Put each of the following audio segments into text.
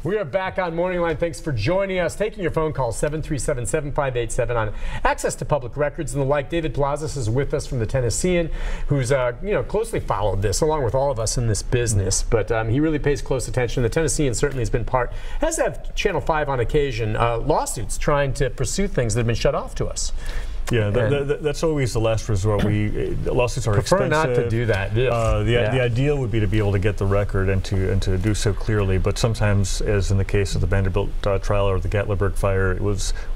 We are back on Morning Line. Thanks for joining us. Taking your phone calls, 737-7587 on access to public records and the like. David Plazas is with us from the Tennessean, who's closely followed this along with all of us in this business. But he really pays close attention. The Tennessean certainly has been part, as have Channel 5 on occasion, lawsuits trying to pursue things that have been shut off to us. Yeah, that's always the last resort. Lawsuits are prefer expensive. not to do that. The ideal would be to be able to get the record and to do so clearly. But sometimes, as in the case of the Vanderbilt trial or the Gatlinburg fire,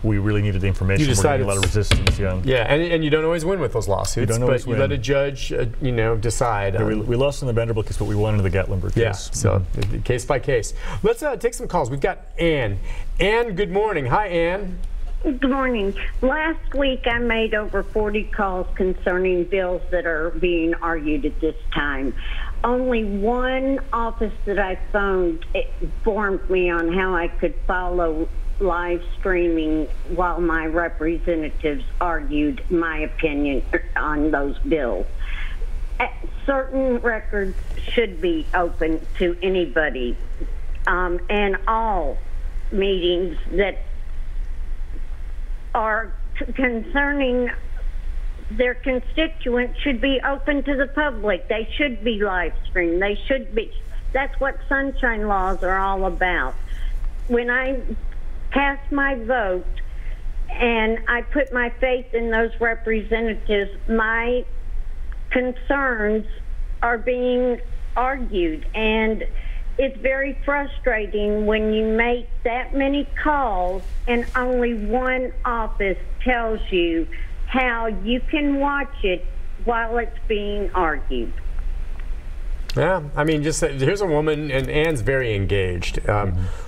we really needed the information. You decided a lot of resistance. Yeah, and you don't always win with those lawsuits. But you let a judge, decide. Yeah, we lost in the Vanderbilt case, but we won in the Gatlinburg case. Yeah, so case by case. Let's take some calls. We've got Ann. Ann, good morning. Hi, Ann. Good morning. Last week I made over 40 calls concerning bills that are being argued at this time. Only one office that I phoned informed me on how I could follow live streaming while my representatives argued my opinion on those bills. Certain records should be open to anybody, and all meetings that are concerning their constituents should be open to the public. They should be live streamed. They should be. That's what sunshine laws are all about. When I cast my vote and I put my faith in those representatives, my concerns are being argued, and it's very frustrating when you make that many calls and only one office tells you how you can watch it while it's being argued. Yeah, I mean, just here's a woman, and Ann's very engaged,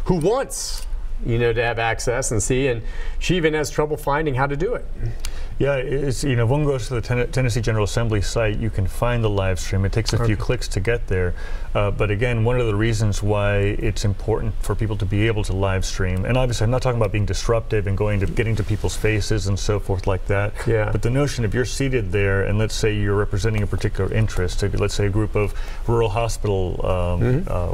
who wants, to have access and see, and she even has trouble finding how to do it. Yeah, it's, if one goes to the Tennessee General Assembly site, you can find the live stream. It takes a few clicks to get there. But again, one of the reasons why it's important for people to be able to live stream, and obviously I'm not talking about being disruptive and getting to people's faces and so forth like that. Yeah. But the notion if you're seated there and let's say you're representing a particular interest, let's say a group of rural hospital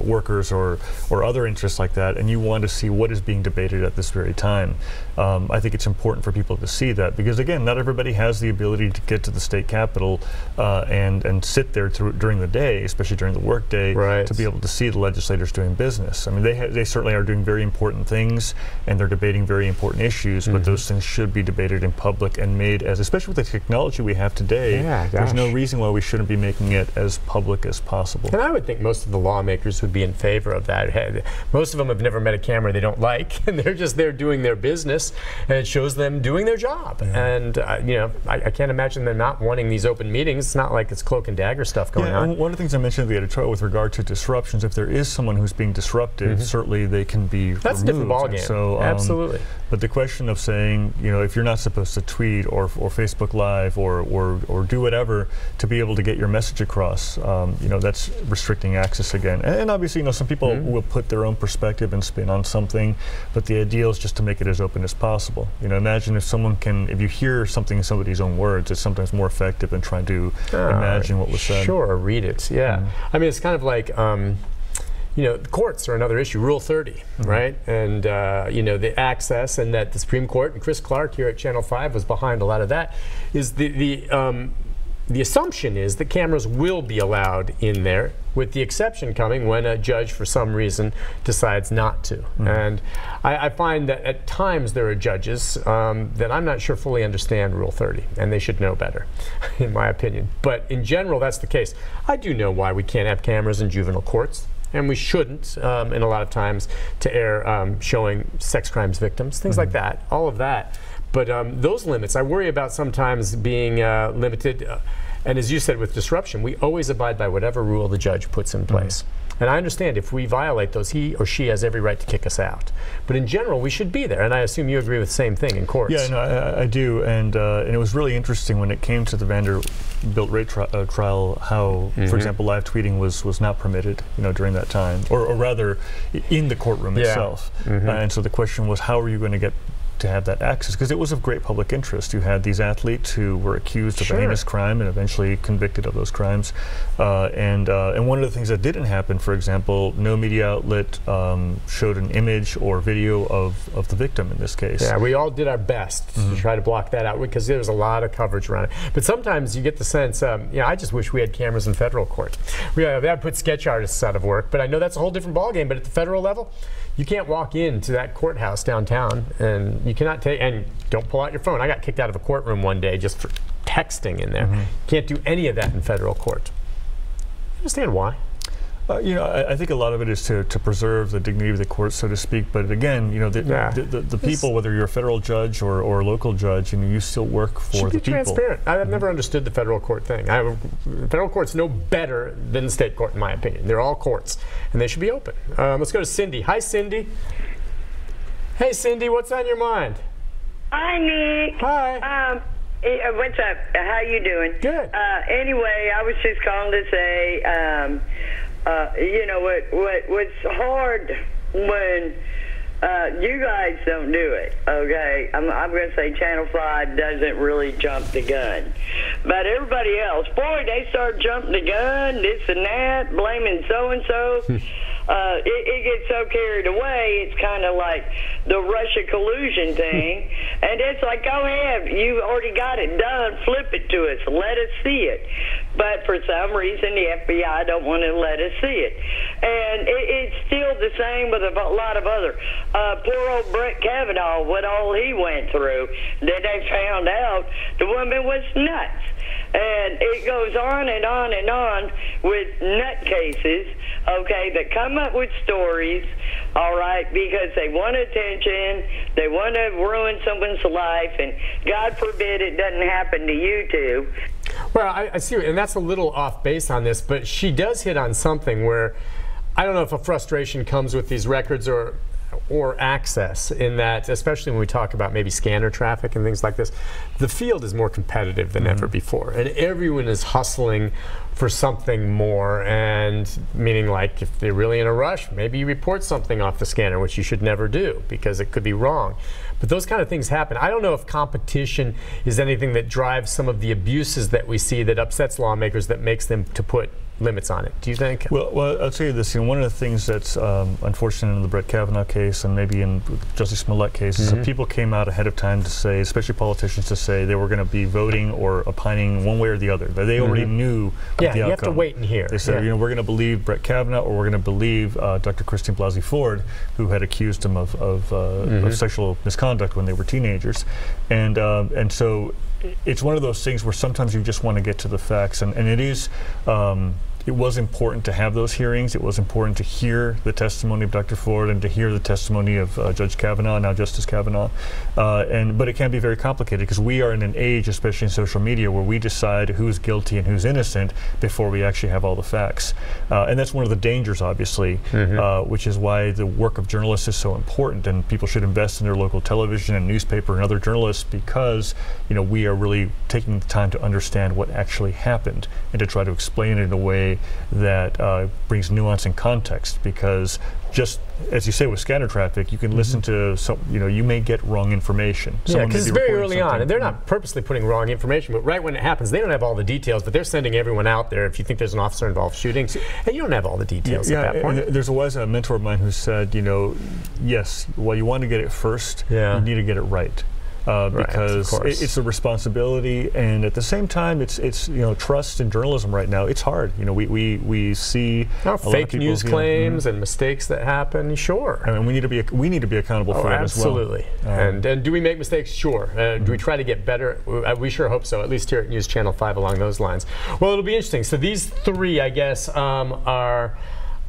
workers or other interests like that, and you want to see what is being debated at this very time, I think it's important for people to see that, because again, not everybody has the ability to get to the state capitol and sit there during the day, especially during the work day, to be able to see the legislators doing business. I mean, they certainly are doing very important things, and they're debating very important issues, but those things should be debated in public and made as, especially with the technology we have today, there's no reason why we shouldn't be making it as public as possible. And I would think most of the lawmakers would be in favor of that. Most of them have never met a camera they don't like, and they're just there doing their business, and it shows them doing their job. And I can't imagine them not wanting these open meetings. It's not like it's cloak and dagger stuff going on. And one of the things I mentioned in the editorial with regard to disruptions, if there is someone who's being disruptive, certainly they can be That's removed. a different ballgame. So, absolutely. But the question of saying, if you're not supposed to tweet or Facebook Live or do whatever to be able to get your message across, that's restricting access again. And obviously, some people will put their own perspective and spin on something, but the ideal is just to make it as open as possible. Imagine if you hear something in somebody's own words, it's sometimes more effective than trying to imagine what was said. Sure, read it, yeah. I mean, it's kind of like, courts are another issue, Rule 30, right? And, the access, and that the Supreme Court, and Chris Clark here at Channel 5 was behind a lot of that, is the assumption is that cameras will be allowed in there, with the exception coming when a judge, for some reason, decides not to. And I find that at times there are judges that I'm not sure fully understand Rule 30, and they should know better, in my opinion. But in general, that's the case. I do know why we can't have cameras in juvenile courts, and we shouldn't, in a lot of times, to air showing sex crimes victims, things like that, all of that. But those limits, I worry about sometimes being limited. And as you said, with disruption, we always abide by whatever rule the judge puts in place. And I understand if we violate those, he or she has every right to kick us out. But in general, we should be there. And I assume you agree with the same thing in courts. Yeah, no, I do. And it was really interesting when it came to the Vanderbilt rape trial, how, for example, live tweeting was not permitted, during that time, or rather, in the courtroom itself. And so the question was, how are you going to get to have that access, because it was of great public interest. You had these athletes who were accused of a heinous crime and eventually convicted of those crimes. And one of the things that didn't happen, for example, no media outlet showed an image or video of the victim in this case. Yeah, we all did our best to try to block that out because there was a lot of coverage around it. But sometimes you get the sense, I just wish we had cameras in federal court. That put sketch artists out of work, but I know that's a whole different ballgame. But at the federal level, you can't walk into that courthouse downtown and you cannot take, and don't pull out your phone. I got kicked out of a courtroom one day just for texting in there. Can't do any of that in federal court. You understand why? I think a lot of it is to preserve the dignity of the court, so to speak. But again, the people, whether you're a federal judge or a local judge, you still work for the people. Transparent. I've never understood the federal court thing. Federal court's no better than the state court, in my opinion. They're all courts, and they should be open. Let's go to Cindy. Hi, Cindy. Hey, Cindy, what's on your mind? Hi, Nick. Hi. What's up? How you doing? Good. Anyway, I was just calling to say, what's hard when you guys don't do it, okay? I'm going to say Channel 5 doesn't really jump the gun. But everybody else, boy, they start jumping the gun, this and that, blaming so-and-so. It gets so carried away, it's kind of like the Russia collusion thing. And it's like, go ahead, you already got it done, flip it to us, let us see it. But for some reason, the FBI don't want to let us see it. And it's still the same with a lot of other. Poor old Brett Kavanaugh, what all he went through, then they found out the woman was nuts. And it goes on and on and on with nutcases, okay, that come up with stories, all right, because they want attention, they want to ruin someone's life, and God forbid it doesn't happen to you two. Well, I see, and that's a little off base on this, but she does hit on something where I don't know if a frustration comes with these records or access, in that, especially when we talk about maybe scanner traffic and things like this, the field is more competitive than ever before, and everyone is hustling for something more, and meaning, like, if they're really in a rush, maybe you report something off the scanner, which you should never do because it could be wrong. But those kind of things happen. I don't know if competition is anything that drives some of the abuses that we see that upsets lawmakers, that makes them to put limits on it. Do you think? Well, I'll tell you this. One of the things that's unfortunate in the Brett Kavanaugh case, and maybe in Justice Smollett case, is that people came out ahead of time to say, especially politicians, to say they were going to be voting or opining one way or the other. They already knew the outcome. You have to wait and hear. They said, we're going to believe Brett Kavanaugh, or we're going to believe Dr. Christine Blasey Ford, who had accused him of sexual misconduct when they were teenagers, and so it's one of those things where sometimes you just want to get to the facts, and it is. It was important to have those hearings. It was important to hear the testimony of Dr. Ford and to hear the testimony of Judge Kavanaugh, now Justice Kavanaugh. But it can be very complicated because we are in an age, especially in social media, where we decide who's guilty and who's innocent before we actually have all the facts. And that's one of the dangers, obviously, which is why the work of journalists is so important, and people should invest in their local television and newspaper and other journalists, because we are really taking the time to understand what actually happened and to try to explain it in a way that brings nuance and context, because just as you say with scanner traffic, you can listen to some, you may get wrong information. Because it's very early on, and they're not purposely putting wrong information, but right when it happens, they don't have all the details, but they're sending everyone out there. If you think there's an officer involved shooting, and you don't have all the details at that point. There's a wise mentor of mine who said, yes, while you want to get it first, you need to get it right. Because it's a responsibility, and at the same time, it's trust in journalism right now. It's hard. We see fake news claims and mistakes that happen. Sure. I mean, we need to be accountable for that as well. Absolutely. And do we make mistakes? Sure. Do we try to get better? We sure hope so. At least here at News Channel 5 along those lines. Well, it'll be interesting. So these three, I guess, are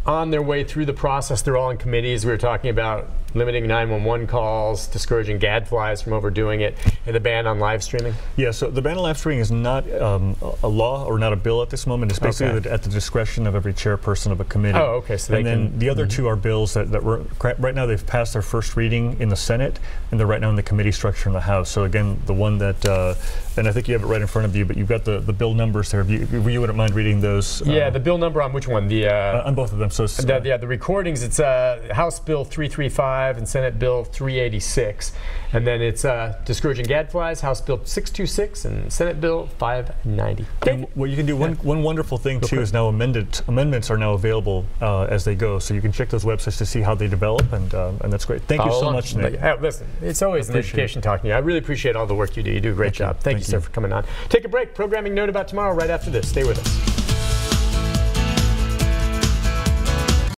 on their way through the process. They're all in committees. We were talking about limiting 911 calls, discouraging gadflies from overdoing it, and the ban on live streaming? Yeah, so the ban on live streaming is not a law or not a bill at this moment. It's basically at the discretion of every chairperson of a committee. Oh, okay. So and then the other two are bills that right now they've passed their first reading in the Senate, and they're right now in the committee structure in the House. So again, the one that, and I think you have it right in front of you, but you've got the bill numbers there. If you wouldn't mind reading those. Yeah, the bill number on which one? On both of them. So the recordings, it's House Bill 335 and Senate Bill 386. And then it's Discouraging Gadflies, House Bill 626 and Senate Bill 590. And what you can do, one wonderful thing too is now amendments are now available as they go. So you can check those websites to see how they develop, and that's great. Thank you so much, Nick. Listen, it's always an education talking to you. I really appreciate all the work you do. You do a great job. Thank you, sir, for coming on. Take a break. Programming note about tomorrow right after this. Stay with us.